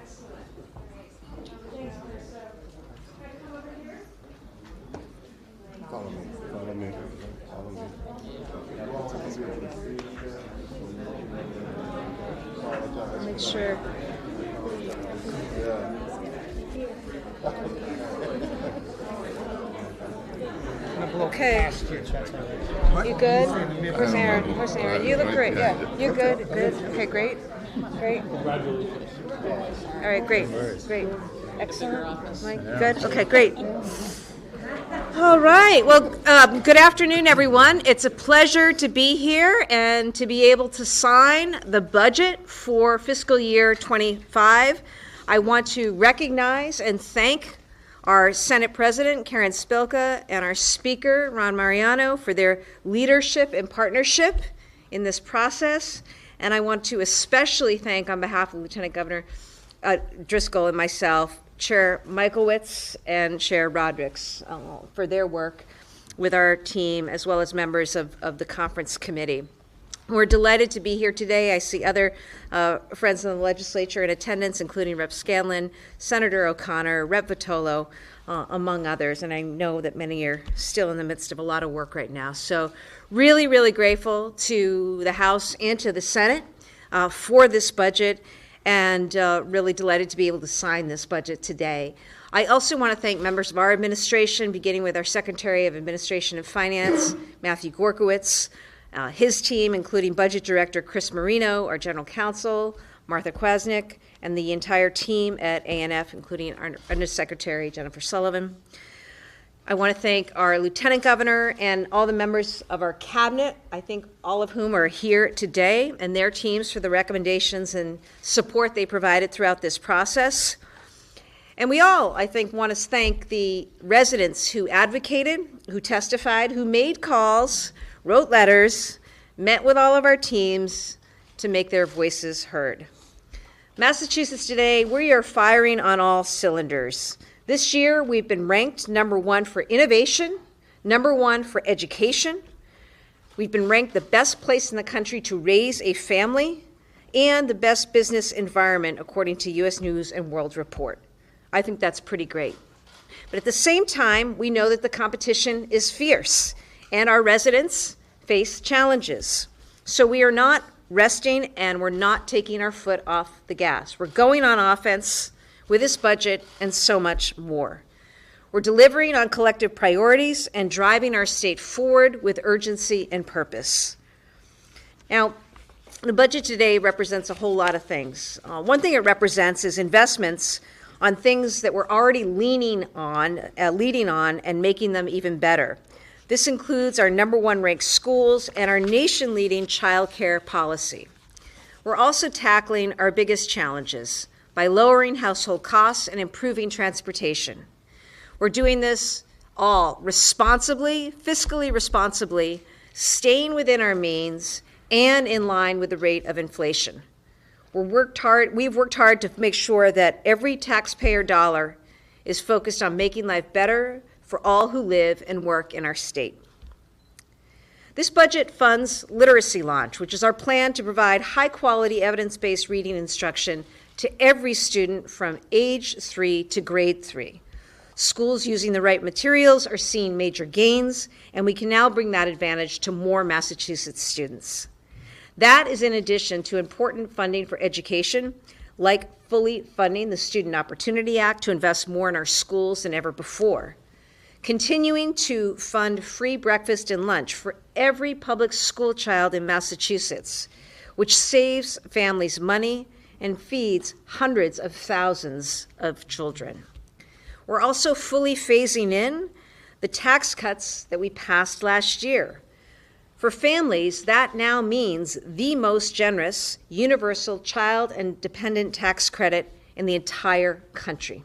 Excellent. Thanks, Chris. Can I come over here? Follow me. Follow me. Follow me. Make sure. Okay. You good? Where's Aaron? Where's Aaron? You look great. Yeah. You good? Good. Okay, great. Great. All right, great. Great. Excellent. Mike, good? Okay, great. All right. Well, good afternoon, everyone. It's a pleasure to be here and to be able to sign the budget for fiscal year 25. I want to recognize and thank our Senate President, Karen Spilka, and our Speaker, Ron Mariano, for their leadership and partnership in this process. And I want to especially thank, on behalf of Lieutenant Governor Driscoll and myself, Chair Michlewitz and Chair Rodrigues for their work with our team, as well as members of the conference committee. We're delighted to be here today. I see other friends in the legislature in attendance, including Rep. Scanlon, Senator O'Connor, Rep. Vitolo, among others. And I know that many are still in the midst of a lot of work right now. So really, really grateful to the House and to the Senate for this budget, and really delighted to be able to sign this budget today. I also want to thank members of our administration, beginning with our Secretary of Administration and Finance, Matt Gorzkowicz, his team, including Budget Director Chris Marino, our General Counsel, Martha Kwasnick, and the entire team at A&F, including our Undersecretary Jennifer Sullivan. I want to thank our Lieutenant Governor and all the members of our cabinet, I think all of whom are here today, and their teams for the recommendations and support they provided throughout this process. And we all, I think, want to thank the residents who advocated, who testified, who made calls, wrote letters, met with all of our teams to make their voices heard. Massachusetts today, we are firing on all cylinders. This year, we've been ranked #1 for innovation, #1 for education. We've been ranked the best place in the country to raise a family and the best business environment, according to U.S. News and World Report. I think that's pretty great. But at the same time, we know that the competition is fierce and our residents face challenges. So we are not resting and we're not taking our foot off the gas. We're going on offense with this budget and so much more. We're delivering on collective priorities and driving our state forward with urgency and purpose. Now, the budget today represents a whole lot of things. One thing it represents is investments on things that we're already leading on and making them even better. This includes our #1 ranked schools and our nation-leading child care policy. We're also tackling our biggest challenges by lowering household costs and improving transportation. We're doing this all responsibly, fiscally responsibly, staying within our means, and in line with the rate of inflation. We've worked hard to make sure that every taxpayer dollar is focused on making life better for all who live and work in our state. This budget funds Literacy Launch, which is our plan to provide high-quality evidence-based reading instruction to every student from age 3 to grade 3. Schools using the right materials are seeing major gains, and we can now bring that advantage to more Massachusetts students. That is in addition to important funding for education, like fully funding the Student Opportunity Act to invest more in our schools than ever before. Continuing to fund free breakfast and lunch for every public school child in Massachusetts, which saves families money and feeds hundreds of thousands of children. We're also fully phasing in the tax cuts that we passed last year. For families, that now means the most generous universal child and dependent tax credit in the entire country.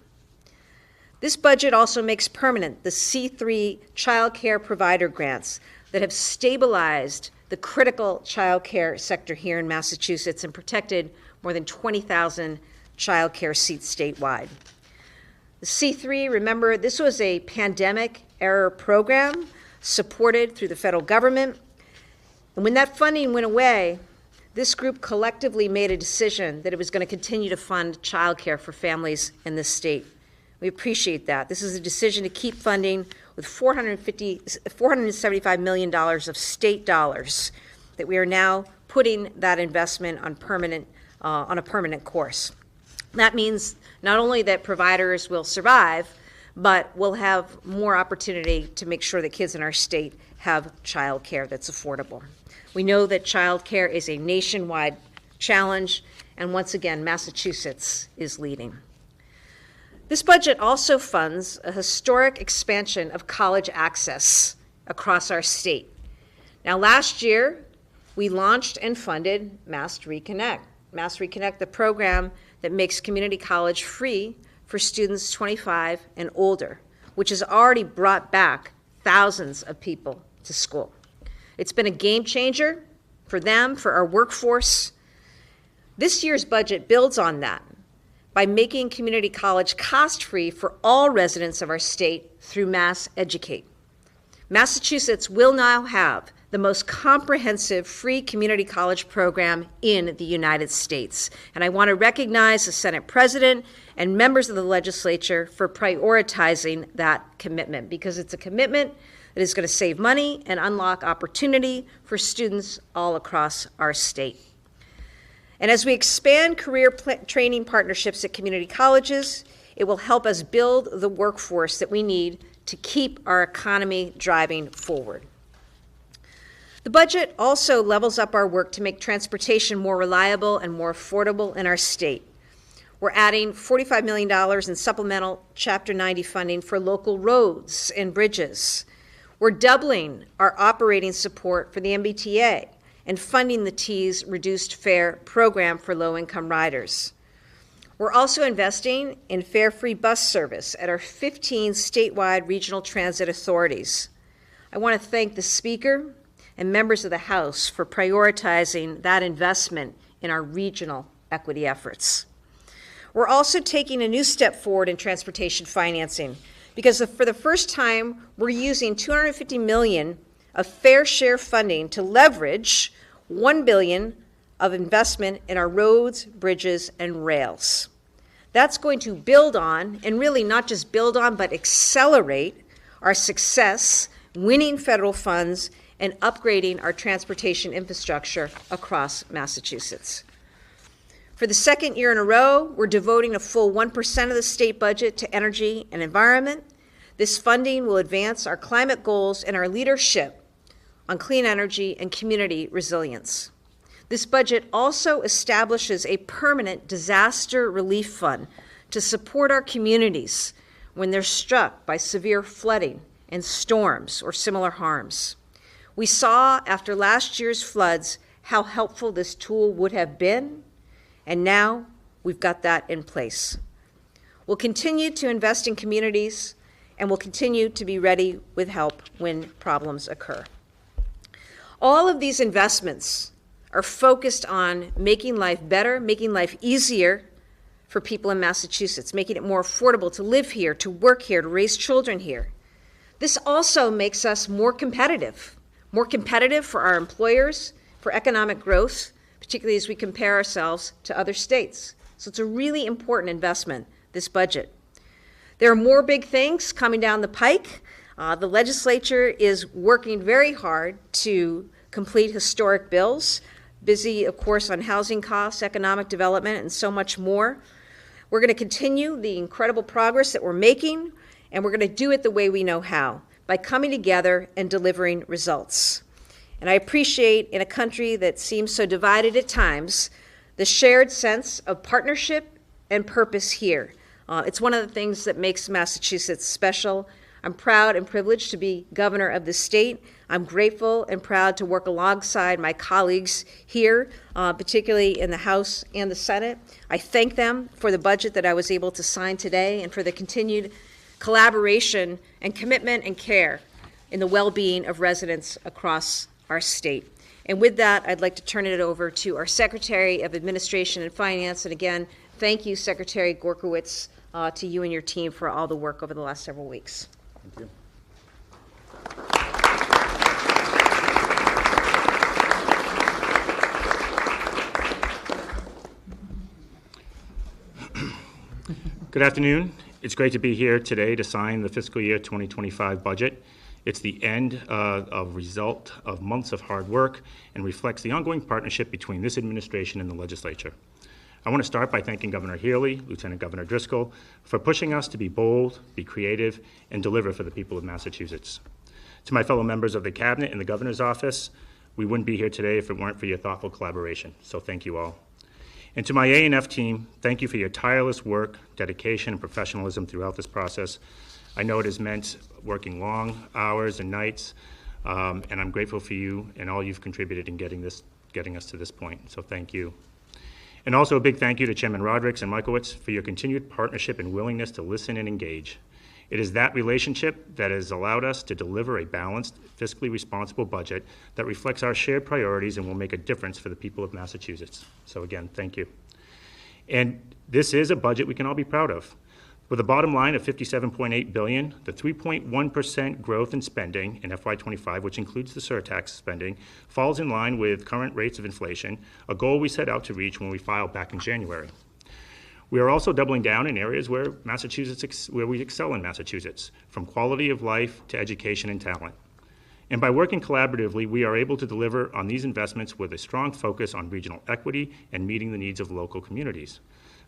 This budget also makes permanent the C3 child care provider grants that have stabilized the critical child care sector here in Massachusetts and protected more than 20,000 child care seats statewide. The C3, remember, this was a pandemic-era program supported through the federal government. And when that funding went away, this group collectively made a decision that it was going to continue to fund childcare for families in this state. We appreciate that. This is a decision to keep funding with $475 million of state dollars that we are now putting that investment on a permanent course. That means not only that providers will survive, but we'll have more opportunity to make sure that kids in our state have child care that's affordable. We know that child care is a nationwide challenge, and once again, Massachusetts is leading. This budget also funds a historic expansion of college access across our state. Now, last year, we launched and funded Mass Reconnect. Mass Reconnect, the program that makes community college free for students 25 and older, which has already brought back thousands of people to school. It's been a game changer for them, for our workforce. This year's budget builds on that by making community college cost-free for all residents of our state through Mass Educate. Massachusetts will now have the most comprehensive free community college program in the United States. And I want to recognize the Senate President and members of the legislature for prioritizing that commitment, because it's a commitment that is going to save money and unlock opportunity for students all across our state. And as we expand career training partnerships at community colleges, it will help us build the workforce that we need to keep our economy driving forward. The budget also levels up our work to make transportation more reliable and more affordable in our state. We're adding $45 million in supplemental Chapter 90 funding for local roads and bridges. We're doubling our operating support for the MBTA and funding the T's reduced fare program for low-income riders. We're also investing in fare-free bus service at our 15 statewide regional transit authorities. I want to thank the Speaker and members of the House for prioritizing that investment in our regional equity efforts. We're also taking a new step forward in transportation financing, because for the first time, we're using $250 million of fair share funding to leverage $1 billion of investment in our roads, bridges, and rails. That's going to build on, and really not just build on, but accelerate our success winning federal funds and upgrading our transportation infrastructure across Massachusetts. For the second year in a row, we're devoting a full 1% of the state budget to energy and environment. This funding will advance our climate goals and our leadership on clean energy and community resilience. This budget also establishes a permanent disaster relief fund to support our communities when they're struck by severe flooding and storms or similar harms. We saw after last year's floods how helpful this tool would have been, and now we've got that in place. We'll continue to invest in communities, and we'll continue to be ready with help when problems occur. All of these investments are focused on making life better, making life easier for people in Massachusetts, making it more affordable to live here, to work here, to raise children here. This also makes us more competitive for our employers, for economic growth, particularly as we compare ourselves to other states. So it's a really important investment, this budget. There are more big things coming down the pike. The legislature is working very hard to complete historic bills, busy, of course, on housing costs, economic development, and so much more. We're going to continue the incredible progress that we're making, and we're going to do it the way we know how, by coming together and delivering results. And I appreciate, in a country that seems so divided at times, the shared sense of partnership and purpose here. It's one of the things that makes Massachusetts special. I'm proud and privileged to be governor of the state. I'm grateful and proud to work alongside my colleagues here, particularly in the House and the Senate. I thank them for the budget that I was able to sign today and for the continued collaboration and commitment and care in the well-being of residents across our state. And with that, I'd like to turn it over to our Secretary of Administration and Finance. And again, thank you, Secretary Gorzkowicz, to you and your team for all the work over the last several weeks. Thank you. Good afternoon. It's great to be here today to sign the fiscal year 2025 budget. It's the end of result of months of hard work and reflects the ongoing partnership between this administration and the legislature. I want to start by thanking Governor Healey, Lieutenant Governor Driscoll, for pushing us to be bold, be creative, and deliver for the people of Massachusetts. To my fellow members of the Cabinet and the Governor's office, we wouldn't be here today if it weren't for your thoughtful collaboration, so thank you all. And to my A&F team, thank you for your tireless work, dedication, and professionalism throughout this process. I know it has meant working long hours and nights, and I'm grateful for you and all you've contributed in getting us to this point, so thank you. And also a big thank you to Chairman Rodrigues and Michlewitz for your continued partnership and willingness to listen and engage. It is that relationship that has allowed us to deliver a balanced, fiscally responsible budget that reflects our shared priorities and will make a difference for the people of Massachusetts. So again, thank you. And this is a budget we can all be proud of. With a bottom line of $57.8 billion, the 3.1% growth in spending in FY25, which includes the surtax spending, falls in line with current rates of inflation, a goal we set out to reach when we filed back in January. We are also doubling down in areas where we excel in Massachusetts, from quality of life to education and talent. And by working collaboratively, we are able to deliver on these investments with a strong focus on regional equity and meeting the needs of local communities.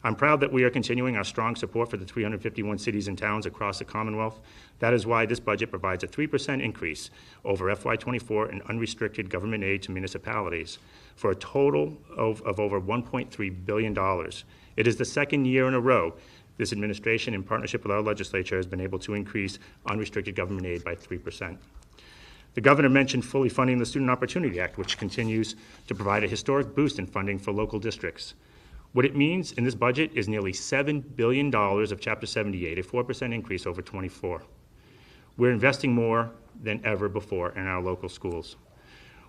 I'm proud that we are continuing our strong support for the 351 cities and towns across the Commonwealth. That is why this budget provides a 3% increase over FY24 in unrestricted government aid to municipalities for a total of over $1.3 billion. It is the second year in a row this administration, in partnership with our legislature, has been able to increase unrestricted government aid by 3%. The governor mentioned fully funding the Student Opportunity Act, which continues to provide a historic boost in funding for local districts. What it means in this budget is nearly $7 billion of Chapter 78, a 4% increase over 24. We're investing more than ever before in our local schools.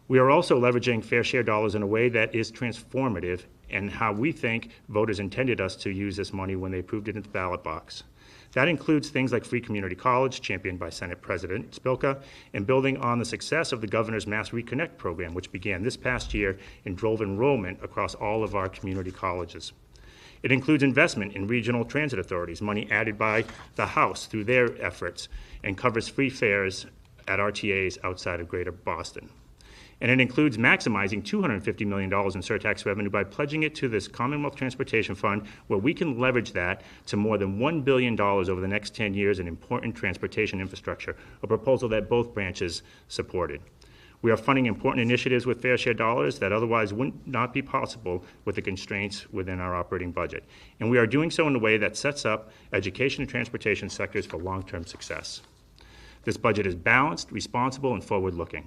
We are also leveraging fair share dollars in a way that is transformative and how we think voters intended us to use this money when they approved it in the ballot box. That includes things like free community college, championed by Senate President Spilka, and building on the success of the Governor's Mass Reconnect program, which began this past year and drove enrollment across all of our community colleges. It includes investment in regional transit authorities, money added by the House through their efforts, and covers free fares at RTAs outside of Greater Boston. And it includes maximizing $250 million in surtax revenue by pledging it to this Commonwealth Transportation Fund, where we can leverage that to more than $1 billion over the next 10 years in important transportation infrastructure, a proposal that both branches supported. We are funding important initiatives with fair share dollars that otherwise would not be possible with the constraints within our operating budget. And we are doing so in a way that sets up education and transportation sectors for long-term success. This budget is balanced, responsible, and forward-looking.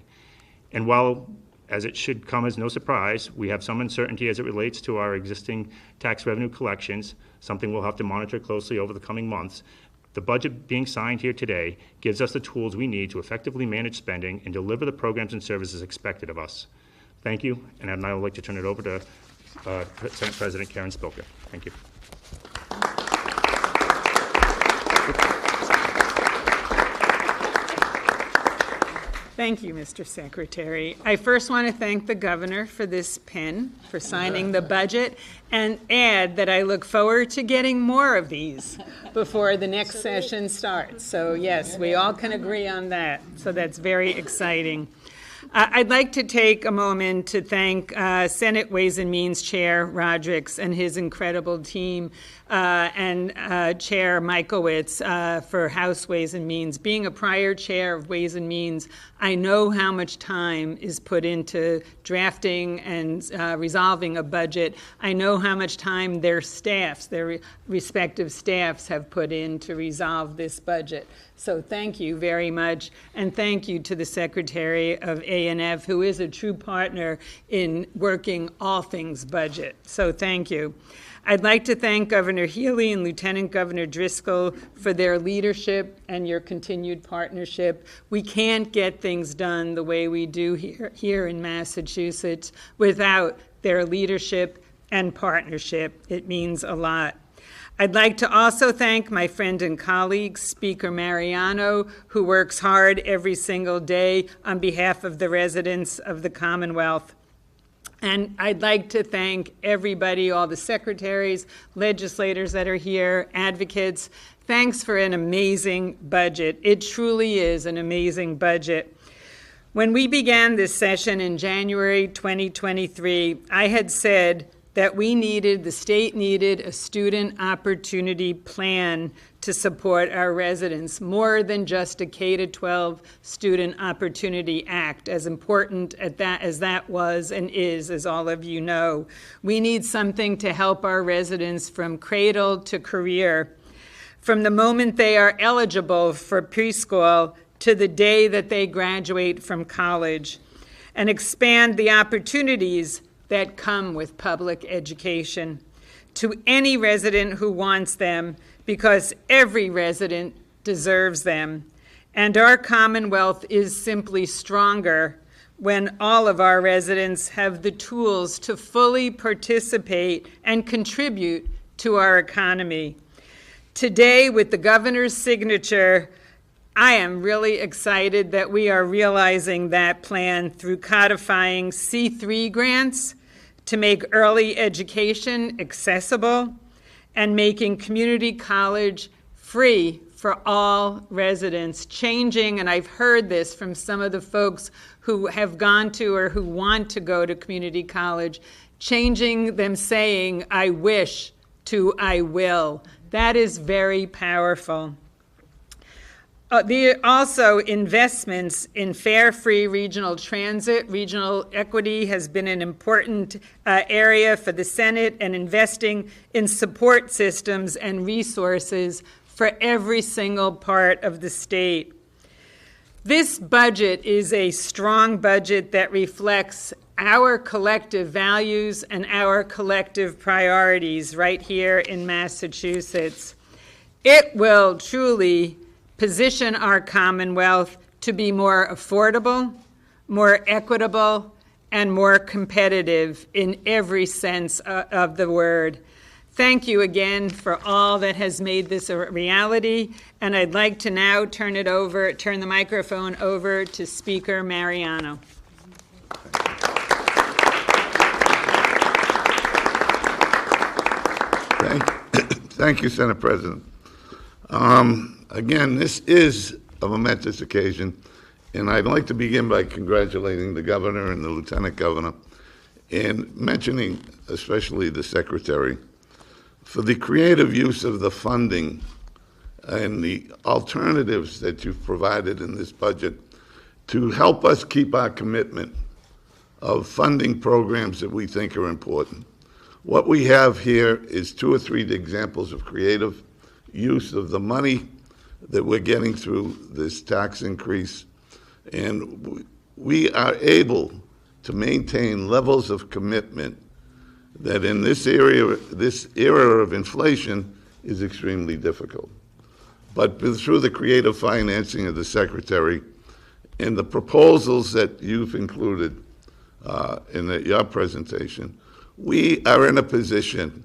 And while, as it should come as no surprise, we have some uncertainty as it relates to our existing tax revenue collections, something we'll have to monitor closely over the coming months, the budget being signed here today gives us the tools we need to effectively manage spending and deliver the programs and services expected of us. Thank you, and I'd now like to turn it over to Senate President Karen Spilka. Thank you. Thank you, Mr. Secretary. I first want to thank the governor for this pen, for signing the budget, and add that I look forward to getting more of these before the next session starts. So yes, we all can agree on that. So that's very exciting. I'd like to take a moment to thank Senate Ways and Means Chair Rodrigues and his incredible team and Chair Michlewitz for House Ways and Means. Being a prior chair of Ways and Means, I know how much time is put into drafting and resolving a budget. I know how much time their staffs, their respective staffs have put in to resolve this budget. So thank you very much, and thank you to the Secretary of A&F, who is a true partner in working all things budget. So thank you. I'd like to thank Governor Healey and Lieutenant Governor Driscoll for their leadership and your continued partnership. We can't get things done the way we do here in Massachusetts without their leadership and partnership. It means a lot. I'd like to also thank my friend and colleague, Speaker Mariano, who works hard every single day on behalf of the residents of the Commonwealth. And I'd like to thank everybody, all the secretaries, legislators that are here, advocates. Thanks for an amazing budget. It truly is an amazing budget. When we began this session in January 2023, I had said that the state needed a student opportunity plan to support our residents, more than just a K-12 Student Opportunity Act, as important as that was and is, as all of you know. We need something to help our residents from cradle to career, from the moment they are eligible for preschool to the day that they graduate from college, and expand the opportunities that come with public education to any resident who wants them, because every resident deserves them. And our Commonwealth is simply stronger when all of our residents have the tools to fully participate and contribute to our economy. Today, with the governor's signature, I am really excited that we are realizing that plan through codifying C3 grants to make early education accessible and making community college free for all residents, changing, and I've heard this from some of the folks who have gone to or who want to go to community college, changing them saying, I wish to I will. That is very powerful. Also, investments in fare-free regional transit. Regional equity has been an important area for the Senate, and investing in support systems and resources for every single part of the state. This budget is a strong budget that reflects our collective values and our collective priorities right here in Massachusetts. It will truly position our Commonwealth to be more affordable, more equitable, and more competitive in every sense of the word. Thank you again for all that has made this a reality, and I'd like to now turn the microphone over to Speaker Mariano. Thank you, Senate President. Again, this is a momentous occasion, and I'd like to begin by congratulating the governor and the lieutenant governor, and mentioning especially the secretary for the creative use of the funding and the alternatives that you've provided in this budget to help us keep our commitment of funding programs that we think are important. What we have here is 2 or 3 examples of creative use of the money that we're getting through this tax increase, and we are able to maintain levels of commitment that in this era of inflation is extremely difficult. But through the creative financing of the Secretary and the proposals that you've included in your presentation, we are in a position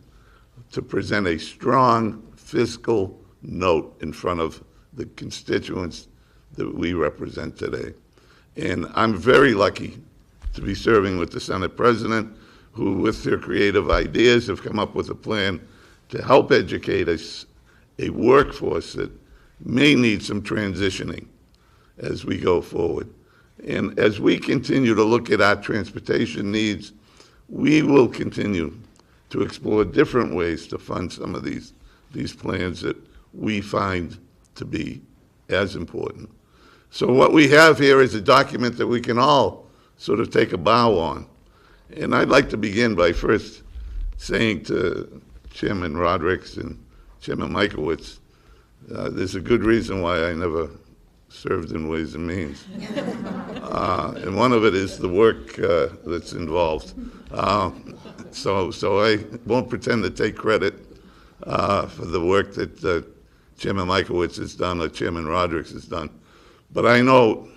to present a strong fiscal note in front of the constituents that we represent today. And I'm very lucky to be serving with the Senate President, who with their creative ideas have come up with a plan to help educate us, a workforce that may need some transitioning as we go forward. And as we continue to look at our transportation needs, we will continue to explore different ways to fund some of these plans that we find to be as important. So what we have here is a document that we can all sort of take a bow on. And I'd like to begin by first saying to Chairman Rodrigues and Chairman Michlewitz, there's a good reason why I never served in Ways and Means. And one of it is the work that's involved. So I won't pretend to take credit for the work that Chairman Michlewitz has done or Chairman Rodrigues has done. But I know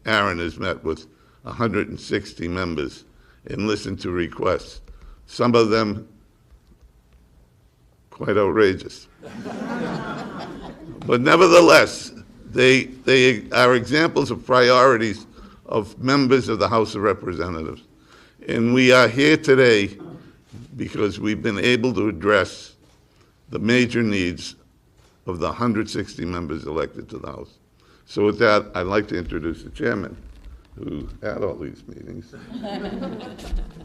Aaron has met with 160 members and listened to requests, some of them quite outrageous. But nevertheless, they are examples of priorities of members of the House of Representatives. And we are here today because we've been able to address the major needs of the 160 members elected to the House. So with that, I'd like to introduce the chairman, who had all these meetings,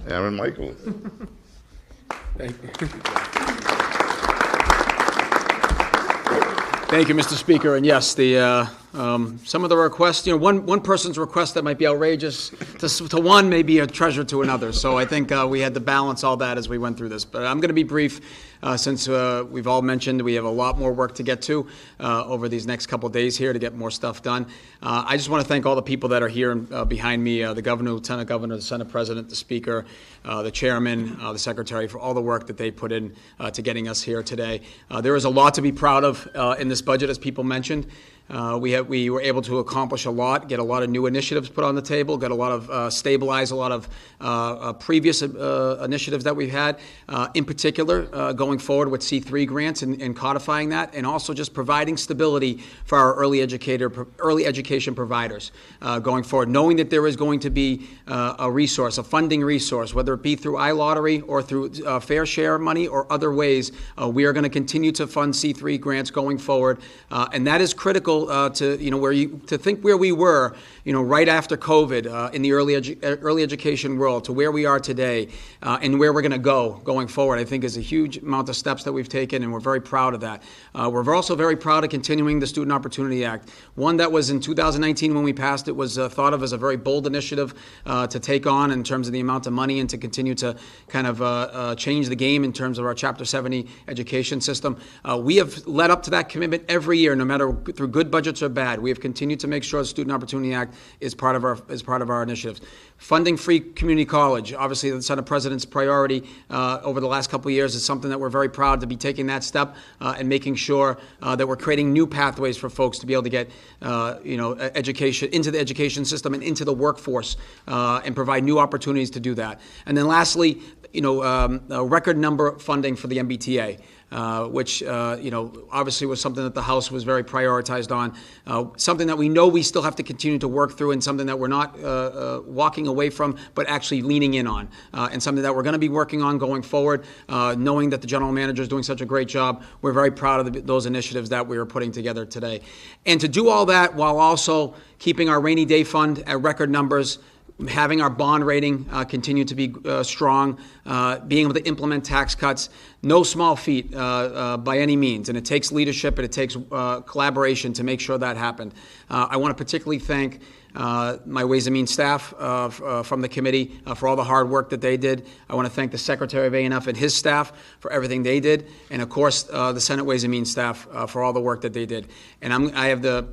Aaron Michlewitz. Thank you. Thank you, Mr. Speaker. And yes, the some of the requests, one person's request that might be outrageous to one may be a treasure to another. So I think we had to balance all that as we went through this. But I'm going to be brief since we've all mentioned we have a lot more work to get to over these next couple of days here to get more stuff done. I just want to thank all the people that are here behind me, the Governor, Lieutenant Governor, the Senate President, the Speaker, the Chairman, the Secretary, for all the work that they put in to getting us here today. There is a lot to be proud of in this budget, as people mentioned. We were able to accomplish a lot, get a lot of new initiatives put on the table, get a lot of stabilize a lot of previous initiatives that we've had, in particular going forward with C3 grants and codifying that, and also just providing stability for our early education providers going forward, knowing that there is going to be a resource, a funding resource, whether it be through iLottery or through fair share money or other ways. We are going to continue to fund C3 grants going forward, and that is critical to think where we were, right after COVID in the early education world to where we are today, and where we're going to go going forward. I think is a huge amount of steps that we've taken, and we're very proud of that. We're also very proud of continuing the Student Opportunity Act, one that was in 2019 when we passed it was thought of as a very bold initiative to take on in terms of the amount of money and to continue to kind of change the game in terms of our Chapter 70 education system. We have led up to that commitment every year, no matter through good budgets or bad. We have continued to make sure the Student Opportunity Act is part of our initiatives. Funding free community college, obviously the Senate President's priority over the last couple of years, is something that we're very proud to be taking that step and making sure that we're creating new pathways for folks to be able to get education into the education system and into the workforce and provide new opportunities to do that. And then lastly, a record number funding for the MBTA. Which obviously was something that the House was very prioritized on, something that we know we still have to continue to work through, and something that we're not walking away from, but actually leaning in on, and something that we're going to be working on going forward, knowing that the General Manager is doing such a great job. We're very proud of those initiatives that we are putting together today. And to do all that while also keeping our rainy day fund at record numbers, having our bond rating continue to be strong, being able to implement tax cuts, no small feat by any means. And it takes leadership and it takes collaboration to make sure that happened. I want to particularly thank my Ways and Means staff from the committee for all the hard work that they did. I want to thank the Secretary of A&F and his staff for everything they did, and of course the Senate Ways and Means staff for all the work that they did. And I have the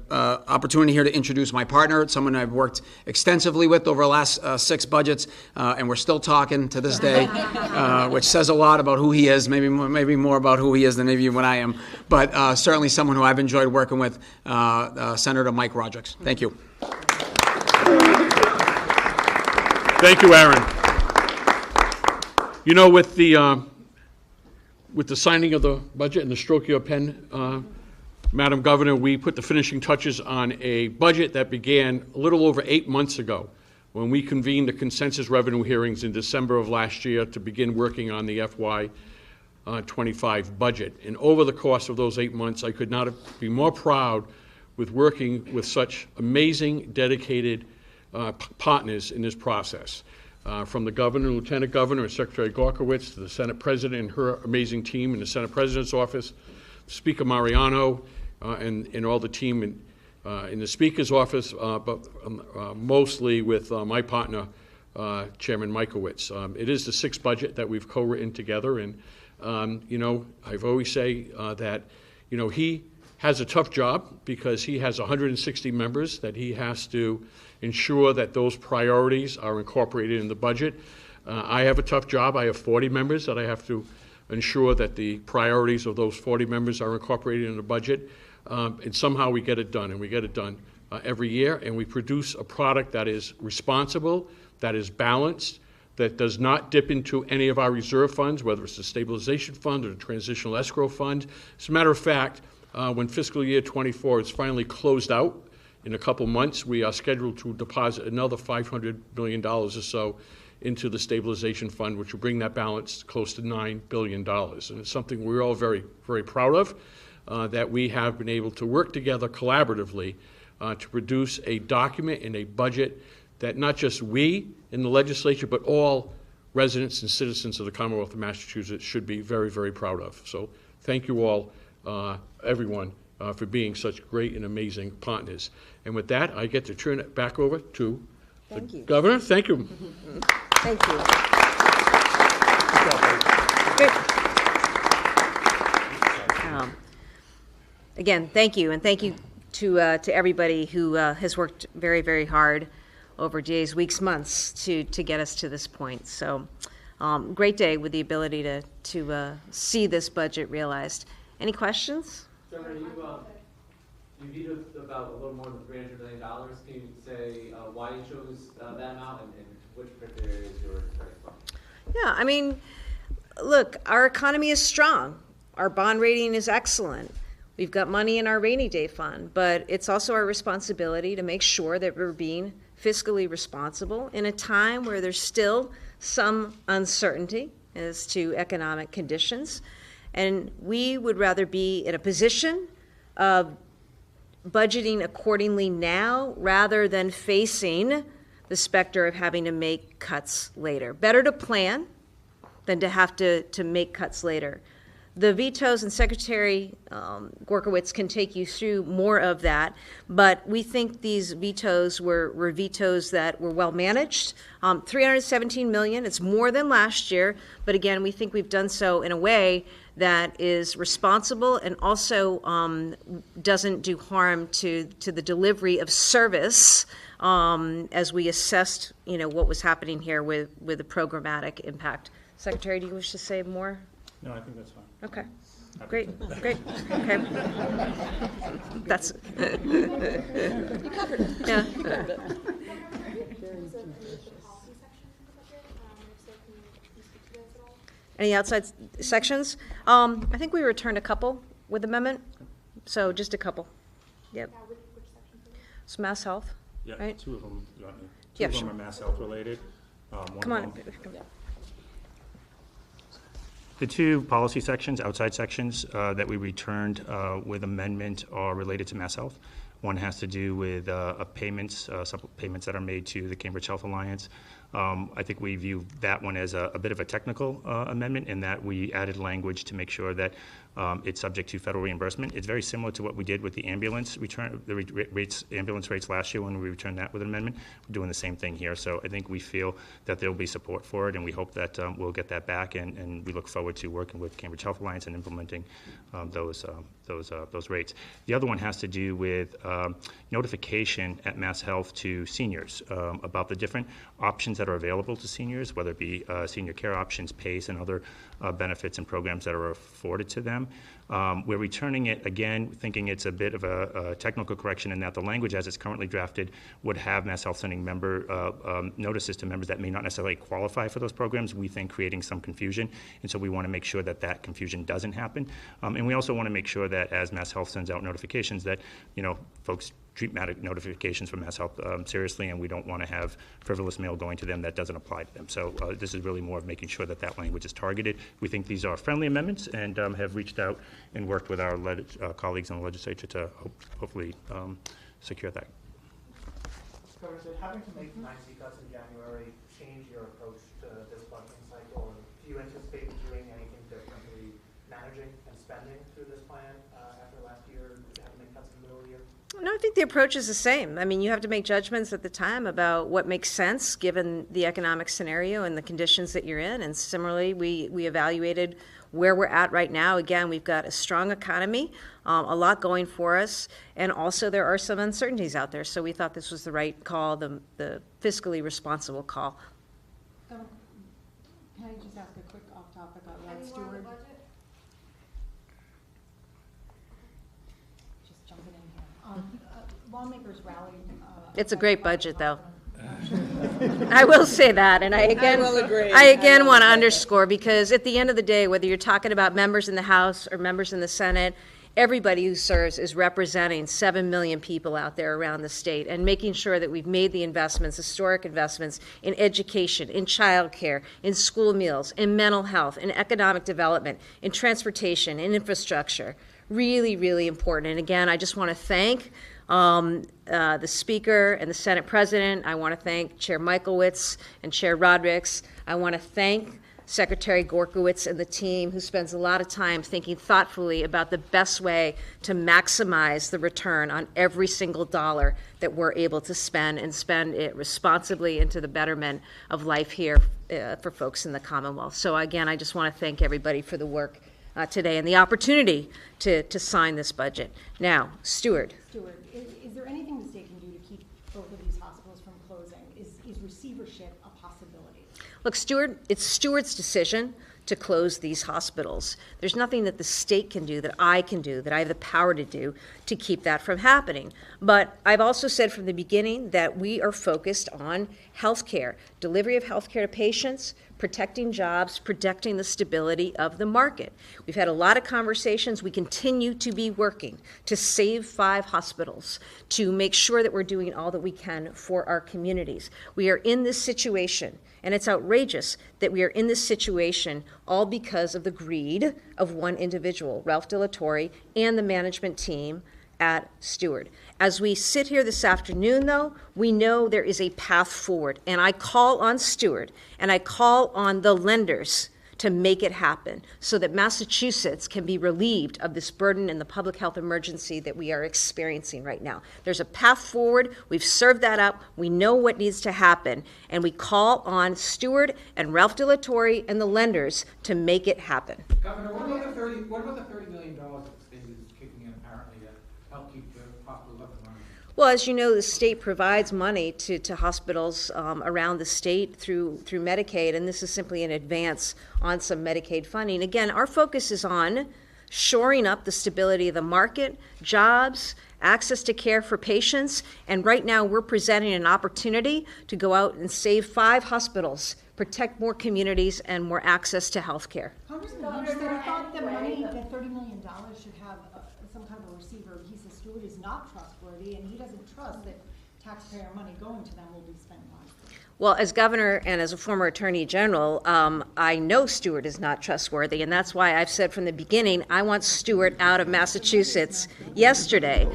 opportunity here to introduce my partner, someone I've worked extensively with over the last 6 budgets, and we're still talking to this day, which says a lot about who he is, maybe more about who he is than maybe what I am, but certainly someone who I've enjoyed working with, Senator Mike Rodrigues. Thank you. Thank you, Aaron. With the signing of the budget and the stroke of your pen, Madam Governor, we put the finishing touches on a budget that began a little over 8 months ago when we convened the consensus revenue hearings in December of last year to begin working on the FY25 budget. And over the course of those 8 months, I could not be more proud with working with such amazing, dedicated partners in this process. From the Governor, Lieutenant Governor, and Secretary Gorzkowicz to the Senate President and her amazing team in the Senate President's office, Speaker Mariano, and all the team in the Speaker's office, but mostly with my partner, Chairman Michlewitz. It is the 6th budget that we've co-written together, and I've always say that he has a tough job because he has 160 members that he has to ensure that those priorities are incorporated in the budget. I have a tough job. I have 40 members that I have to ensure that the priorities of those 40 members are incorporated in the budget. And somehow we get it done, and we get it done every year, and we produce a product that is responsible, that is balanced, that does not dip into any of our reserve funds, whether it's the stabilization fund or the transitional escrow fund. As a matter of fact, when fiscal year 24 is finally closed out in a couple months, we are scheduled to deposit another $500 million or so into the stabilization fund, which will bring that balance close to $9 billion. And it's something we're all very, very proud of, that we have been able to work together collaboratively to produce a document and a budget that not just we in the legislature, but all residents and citizens of the Commonwealth of Massachusetts should be very, very proud of. So thank you all, everyone, for being such great and amazing partners. And with that, I get to turn it back over to the Governor. Thank you. Thank you. Good. Again, thank you, and thank you to everybody who has worked very, very hard over days, weeks, months to get us to this point. So, great day with the ability to see this budget realized. Any questions? Governor, you vetoed about a little more than $300 million. Can you say why you chose that amount and which particular areas you were cutting from? Yeah, I mean, look, our economy is strong. Our bond rating is excellent. We've got money in our rainy day fund, but it's also our responsibility to make sure that we're being fiscally responsible in a time where there's still some uncertainty as to economic conditions. And we would rather be in a position of budgeting accordingly now rather than facing the specter of having to make cuts later. Better to plan than to have to make cuts later. The vetoes, and Secretary Gorzkowicz can take you through more of that, but we think these vetoes were vetoes that were well managed. $317 million, it's more than last year, but again, we think we've done so in a way that is responsible and also doesn't do harm to the delivery of service as we assessed, what was happening here with the programmatic impact. Secretary, do you wish to say more? No, I think that's fine. Okay, great, okay. That's. You covered it. Yeah. Any outside sections? I think we returned a couple with amendment, so just a couple. Yep. It's Mass Health, Yeah, right? two of them, two Yeah, of them sure. are Mass Health related. Come on. The two policy sections, outside sections, that we returned with amendment are related to Mass Health. One has to do with payments that are made to the Cambridge Health Alliance. I think we view that one as a bit of a technical amendment in that we added language to make sure that it's subject to federal reimbursement. It's very similar to what we did with the ambulance return, ambulance rates last year when we returned that with an amendment. We're doing the same thing here. So I think we feel that there will be support for it, and we hope that we'll get that back. And we look forward to working with Cambridge Health Alliance and implementing those rates. The other one has to do with notification at Mass Health to seniors about the different options that are available to seniors, whether it be senior care options, PACE, and other benefits and programs that are afforded to them. We're returning it again, thinking it's a bit of a technical correction in that the language as it's currently drafted would have Mass Health sending notices to members that may not necessarily qualify for those programs, we think creating some confusion. And so we want to make sure that that confusion doesn't happen. And we also want to make sure that as Mass Health sends out notifications that, folks treat notifications from Mass Health seriously, and we don't want to have frivolous mail going to them that doesn't apply to them. So this is really more of making sure that that language is targeted. We think these are friendly amendments and have reached out and worked with our colleagues in the legislature to hopefully secure that. Governor, did having to make 90 cuts in January change your approach to this budgeting cycle? And do you anticipate doing anything differently, managing and spending through this plan after last year, having to make cuts in the middle of the year? No, I think the approach is the same. I mean, you have to make judgments at the time about what makes sense given the economic scenario and the conditions that you're in. And similarly, we evaluated where we're at right now. Again, we've got a strong economy, a lot going for us, and also there are some uncertainties out there. So we thought this was the right call, the fiscally responsible call. Can I just ask a quick off-topic on Red Stewart? Just jumping in here. Lawmakers rallied. It's a great budget, though. I will say that, and I again want to underscore, because at the end of the day, whether you're talking about members in the House or members in the Senate, everybody who serves is representing 7 million people out there around the state, and making sure that we've made the investments, historic investments, in education, in childcare, in school meals, in mental health, in economic development, in transportation, in infrastructure. Really, really important. And again, I just want to thank the Speaker and the Senate President. I want to thank Chair Michlewitz and Chair Rodrigues. I want to thank Secretary Gorzkowicz and the team, who spends a lot of time thinking thoughtfully about the best way to maximize the return on every single dollar that we're able to spend, and spend it responsibly into the betterment of life here for folks in the Commonwealth. So again, I just want to thank everybody for the work today and the opportunity to sign this budget. Now, Stuart, is there anything the state can do to keep both of these hospitals from closing? Is receivership a possibility? Look, Stuart, it's Stuart's decision to close these hospitals. There's nothing that the state can do, that I can do, that I have the power to do to keep that from happening. But I've also said from the beginning that we are focused on health care, delivery of health care to patients, protecting jobs, protecting the stability of the market. We've had a lot of conversations. We continue to be working to save 5 hospitals, to make sure that we're doing all that we can for our communities. We are in this situation, and it's outrageous that we are in this situation all because of the greed of one individual, Ralph De La Torre, and the management team at Steward. As we sit here this afternoon, though, we know there is a path forward, and I call on Steward and I call on the lenders to make it happen so that Massachusetts can be relieved of this burden and the public health emergency that we are experiencing right now. There's a path forward. We've served that up. We know what needs to happen, and we call on Steward and Ralph De La Torre and the lenders to make it happen. Governor, what about the $30 million that the state is kicking in apparently to help keep the hospitals up and running? Well, as you know, the state provides money to hospitals around the state through Medicaid, and this is simply an advance on some Medicaid funding. Again, our focus is on shoring up the stability of the market, jobs, access to care for patients, and right now we're presenting an opportunity to go out and save 5 hospitals, protect more communities, and more access to health care. Congressman Hunt said he thought the money, that $30 million should have some kind of a receiver. He says Stewart is not trustworthy, and he doesn't trust that taxpayer money going to them will be spent wisely. Well, as governor and as a former attorney general, I know Stewart is not trustworthy, and that's why I've said from the beginning I want Stewart out of Massachusetts yesterday.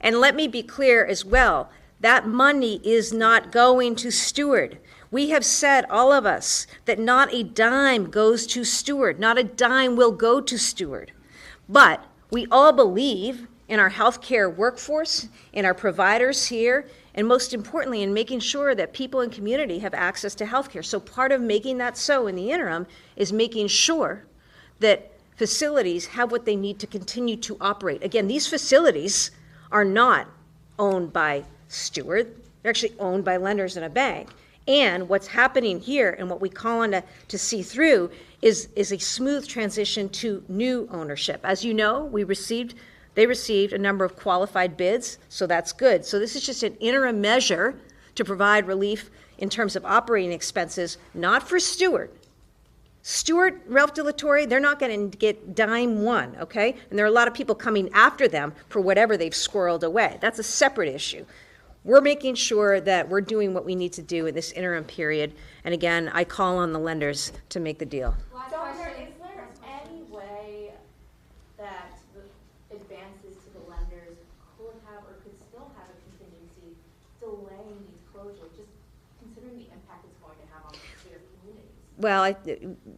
And let me be clear as well, that money is not going to Stewart. We have said, all of us, that not a dime goes to Stewart. Not a dime will go to Stewart. But we all believe in our healthcare workforce, in our providers here, and most importantly, in making sure that people in community have access to healthcare. So part of making that so in the interim is making sure that facilities have what they need to continue to operate. Again, these facilities are not owned by Stewart. They're actually owned by lenders and a bank. And what's happening here, and what we call on to see through, is a smooth transition to new ownership. As you know, they received a number of qualified bids, so that's good. So this is just an interim measure to provide relief in terms of operating expenses, not for Stewart. Stewart, Ralph De La Torre, they're not going to get dime one, okay? And there are a lot of people coming after them for whatever they've squirreled away. That's a separate issue. We're making sure that we're doing what we need to do in this interim period. And again, I call on the lenders to make the deal. Governor, is there any way that the advances to the lenders could have or could still have a contingency delaying these closures, just considering the impact it's going to have on their communities? Well,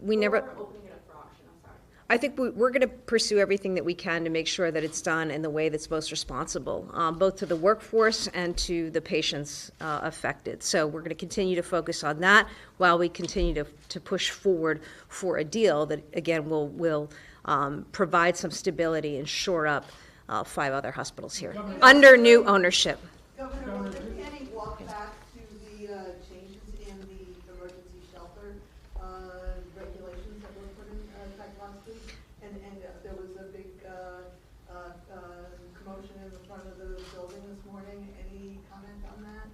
we never. Or opening it up for auction, I'm sorry. I think we're going to pursue everything that we can to make sure that it's done in the way that's most responsible, both to the workforce and to the patients affected. So we're going to continue to focus on that while we continue to push forward for a deal that, again, will provide some stability and shore up 5 other hospitals here under new ownership. Governor, will there be any walk back to the changes in the emergency shelter regulations that were put in effect last week? And there was a big commotion in the front of the building this morning. Any comment on that?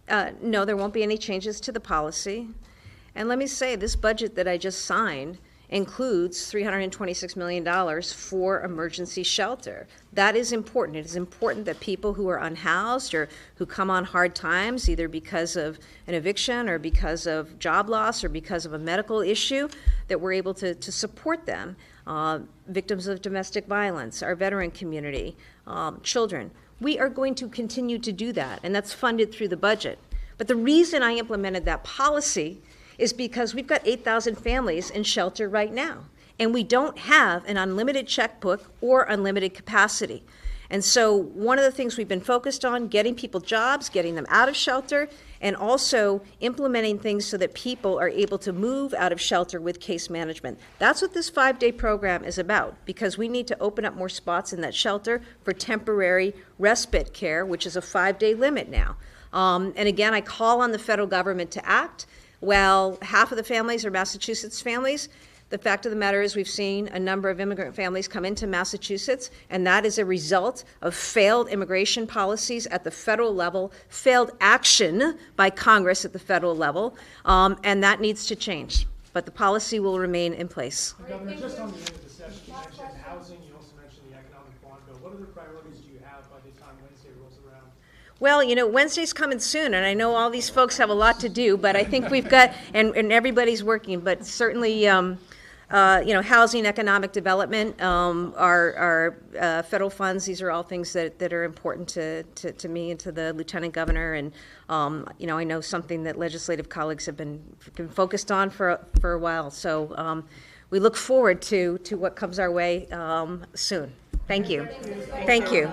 Yeah. No, there won't be any changes to the policy. And let me say, this budget that I just signed includes $326 million for emergency shelter. That is important. It is important that people who are unhoused or who come on hard times, either because of an eviction or because of job loss or because of a medical issue, that we're able to support them. Victims of domestic violence, our veteran community, children. We are going to continue to do that, and that's funded through the budget. But the reason I implemented that policy is because we've got 8,000 families in shelter right now, and we don't have an unlimited checkbook or unlimited capacity. And so one of the things we've been focused on, getting people jobs, getting them out of shelter, and also implementing things so that people are able to move out of shelter with case management. That's what this 5-day program is about, because we need to open up more spots in that shelter for temporary respite care, which is a 5-day limit now. And again, I call on the federal government to act. Well, half of the families are Massachusetts families. The fact of the matter is we've seen a number of immigrant families come into Massachusetts, and that is a result of failed immigration policies at the federal level, failed action by Congress at the federal level, and that needs to change. But the policy will remain in place. Governor, just on the end of the session, you mentioned housing, you also mentioned the economic bond bill. What other priorities do you have by the time Wednesday rolls around? Well, you know, Wednesday's coming soon, and I know all these folks have a lot to do, but I think we've got, and everybody's working, but certainly, you know, housing, economic development, our federal funds, these are all things that are important to me and to the Lieutenant Governor, and, you know, I know something that legislative colleagues have been focused on for a while, so we look forward to what comes our way soon. Thank you. Thank you.